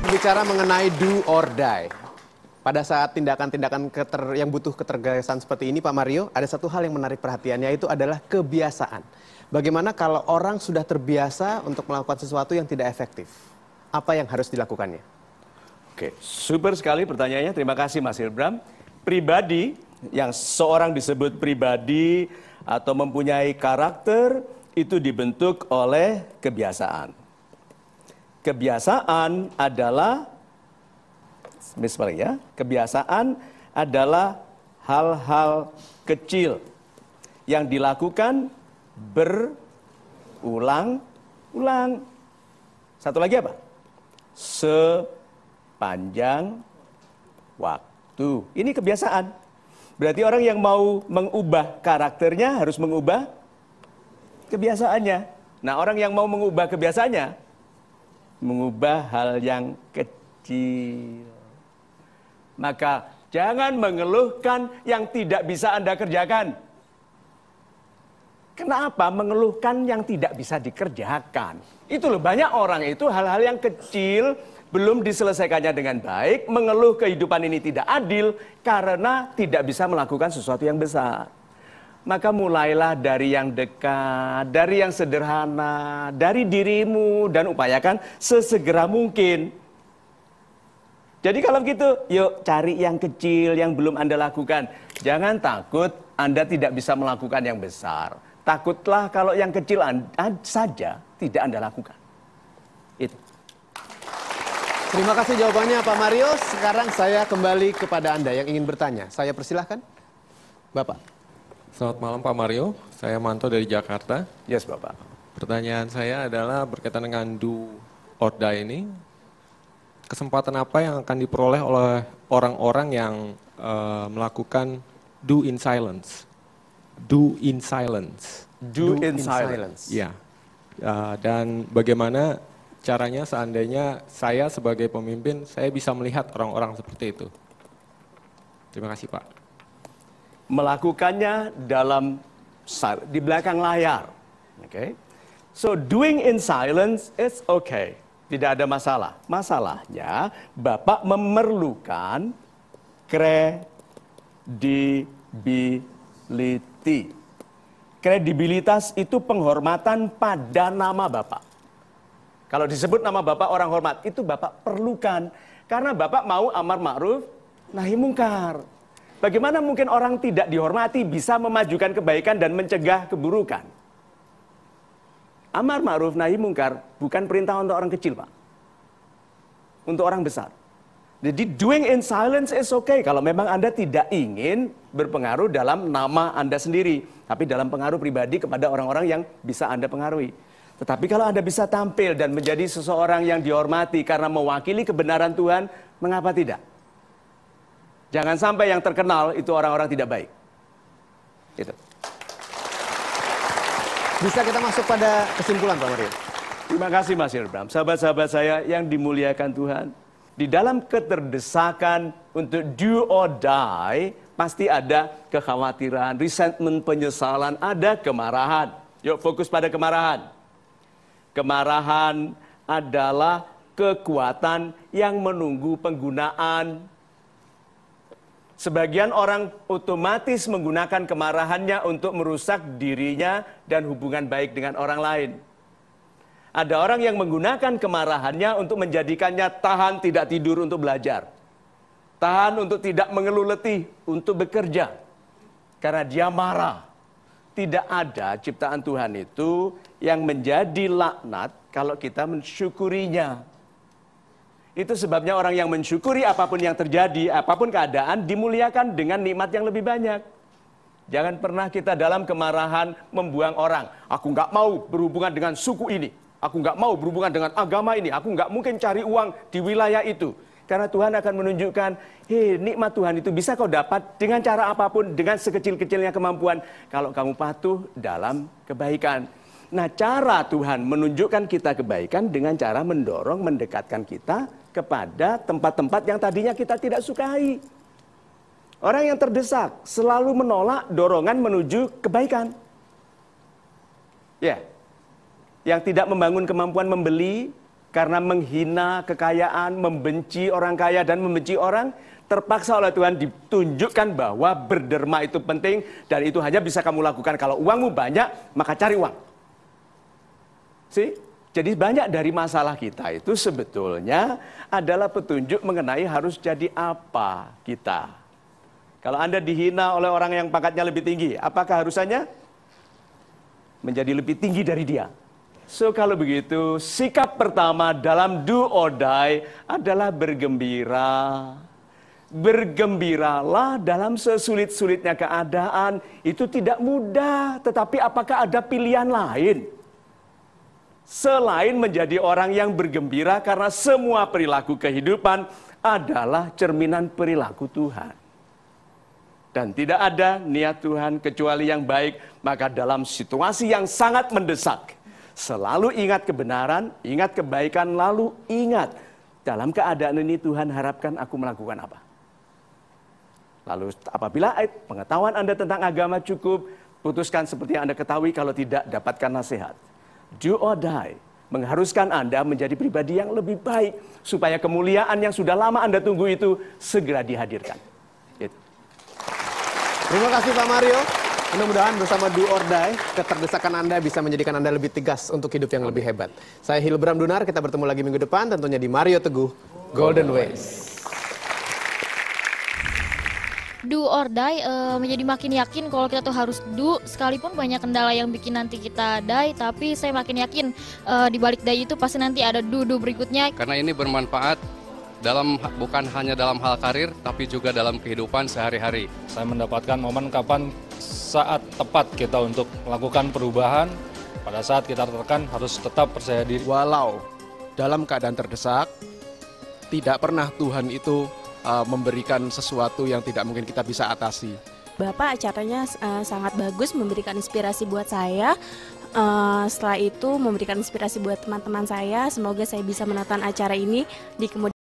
Berbicara mengenai do or die. Pada saat tindakan-tindakan yang butuh ketegasan seperti ini, Pak Mario, ada satu hal yang menarik perhatian, yaitu adalah kebiasaan. Bagaimana kalau orang sudah terbiasa untuk melakukan sesuatu yang tidak efektif? Apa yang harus dilakukannya? Oke, super sekali pertanyaannya. Terima kasih Mas Ilbram. Pribadi, yang seorang disebut pribadi atau mempunyai karakter, itu dibentuk oleh kebiasaan. Kebiasaan adalah, misalnya, kebiasaan adalah hal-hal kecil yang dilakukan berulang-ulang. Satu lagi apa? Sepanjang waktu. Ini kebiasaan. Berarti orang yang mau mengubah karakternya harus mengubah kebiasaannya. Nah, orang yang mau mengubah kebiasaannya, mengubah hal yang kecil. Maka jangan mengeluhkan yang tidak bisa Anda kerjakan. Kenapa mengeluhkan yang tidak bisa dikerjakan? Itu loh, banyak orang itu hal-hal yang kecil belum diselesaikannya dengan baik, mengeluh kehidupan ini tidak adil karena tidak bisa melakukan sesuatu yang besar. Maka mulailah dari yang dekat, dari yang sederhana, dari dirimu, dan upayakan sesegera mungkin. Jadi kalau gitu, yuk cari yang kecil yang belum Anda lakukan. Jangan takut Anda tidak bisa melakukan yang besar. Takutlah kalau yang kecil saja tidak Anda lakukan. Itu. Terima kasih jawabannya Pak Mario. Sekarang saya kembali kepada Anda yang ingin bertanya. Saya persilahkan. Bapak. Selamat malam Pak Mario, saya Manto dari Jakarta. Yes Bapak. Pertanyaan saya adalah berkaitan dengan do or die ini. Kesempatan apa yang akan diperoleh oleh orang-orang yang melakukan do in silence? Do in silence. Do in silence. Ya. Dan bagaimana caranya seandainya saya sebagai pemimpin, saya bisa melihat orang-orang seperti itu. Terima kasih Pak. Melakukannya di belakang layar. Okay? So doing in silence is okay. Tidak ada masalah. Masalahnya Bapak memerlukan kredibilitas. Kredibilitas itu penghormatan pada nama Bapak. Kalau disebut nama Bapak orang hormat, itu Bapak perlukan. Karena Bapak mau amar ma'ruf, nahi mungkar. Bagaimana mungkin orang tidak dihormati bisa memajukan kebaikan dan mencegah keburukan? Amar ma'ruf, nahi mungkar bukan perintah untuk orang kecil, Pak. Untuk orang besar. Jadi doing in silence is okay kalau memang Anda tidak ingin berpengaruh dalam nama Anda sendiri, tapi dalam pengaruh pribadi kepada orang-orang yang bisa Anda pengaruhi. Tetapi kalau Anda bisa tampil dan menjadi seseorang yang dihormati karena mewakili kebenaran Tuhan, mengapa tidak? Jangan sampai yang terkenal itu orang-orang tidak baik. Gitu. Bisa kita masuk pada kesimpulan Pak Mario? Terima kasih Mas Ilbram. Sahabat-sahabat saya yang dimuliakan Tuhan. Di dalam keterdesakan untuk do or die, pasti ada kekhawatiran, resentment, penyesalan, ada kemarahan. Yuk fokus pada kemarahan. Kemarahan adalah kekuatan yang menunggu penggunaan. Sebagian orang otomatis menggunakan kemarahannya untuk merusak dirinya dan hubungan baik dengan orang lain. Ada orang yang menggunakan kemarahannya untuk menjadikannya tahan tidak tidur untuk belajar. Tahan untuk tidak mengeluh letih untuk bekerja. Karena dia marah. Tidak ada ciptaan Tuhan itu yang menjadi laknat kalau kita mensyukurinya. Itu sebabnya orang yang mensyukuri apapun yang terjadi, apapun keadaan, dimuliakan dengan nikmat yang lebih banyak. Jangan pernah kita dalam kemarahan membuang orang. Aku nggak mau berhubungan dengan suku ini. Aku nggak mau berhubungan dengan agama ini. Aku nggak mungkin cari uang di wilayah itu. Karena Tuhan akan menunjukkan, hei, nikmat Tuhan itu bisa kau dapat dengan cara apapun, dengan sekecil-kecilnya kemampuan. Kalau kamu patuh dalam kebaikan. Nah, cara Tuhan menunjukkan kita kebaikan dengan cara mendorong, mendekatkan kita kepada tempat-tempat yang tadinya kita tidak sukai. Orang yang terdesak selalu menolak dorongan menuju kebaikan. Ya. Yang tidak membangun kemampuan membeli, karena menghina kekayaan, membenci orang kaya dan membenci orang, terpaksa oleh Tuhan ditunjukkan bahwa berderma itu penting dan itu hanya bisa kamu lakukan kalau uangmu banyak, maka cari uang. Jadi banyak dari masalah kita itu sebetulnya adalah petunjuk mengenai harus jadi apa kita. Kalau Anda dihina oleh orang yang pangkatnya lebih tinggi, apakah harusannya menjadi lebih tinggi dari dia? So kalau begitu, sikap pertama dalam do or die adalah bergembira. Bergembiralah dalam sesulit-sulitnya keadaan. Itu tidak mudah, tetapi apakah ada pilihan lain? Selain menjadi orang yang bergembira karena semua perilaku kehidupan adalah cerminan perilaku Tuhan. Dan tidak ada niat Tuhan kecuali yang baik, maka dalam situasi yang sangat mendesak, selalu ingat kebenaran, ingat kebaikan, lalu ingat dalam keadaan ini Tuhan harapkan aku melakukan apa. Lalu apabila pengetahuan Anda tentang agama cukup, putuskan seperti yang Anda ketahui, kalau tidak dapatkan nasihat. Do or die mengharuskan Anda menjadi pribadi yang lebih baik supaya kemuliaan yang sudah lama Anda tunggu itu segera dihadirkan. Gitu. Terima kasih Pak Mario. Mudah-mudahan bersama Do or Die, keterdesakan Anda bisa menjadikan Anda lebih tegas untuk hidup yang lebih hebat. Saya Hilbram Dunar, kita bertemu lagi minggu depan tentunya di Mario Teguh Golden Ways. Do or die menjadi makin yakin kalau kita tuh harus do, sekalipun banyak kendala yang bikin nanti kita die, tapi saya makin yakin di balik die itu pasti nanti ada do berikutnya. Karena ini bermanfaat bukan hanya dalam hal karir, tapi juga dalam kehidupan sehari-hari. Saya mendapatkan momen kapan saat tepat kita untuk melakukan perubahan. Pada saat kita tertekan harus tetap percaya diri. Walau dalam keadaan terdesak, tidak pernah Tuhan itu memberikan sesuatu yang tidak mungkin kita bisa atasi. Bapak acaranya sangat bagus, memberikan inspirasi buat saya. Setelah itu memberikan inspirasi buat teman-teman saya. Semoga saya bisa menonton acara ini di kemudian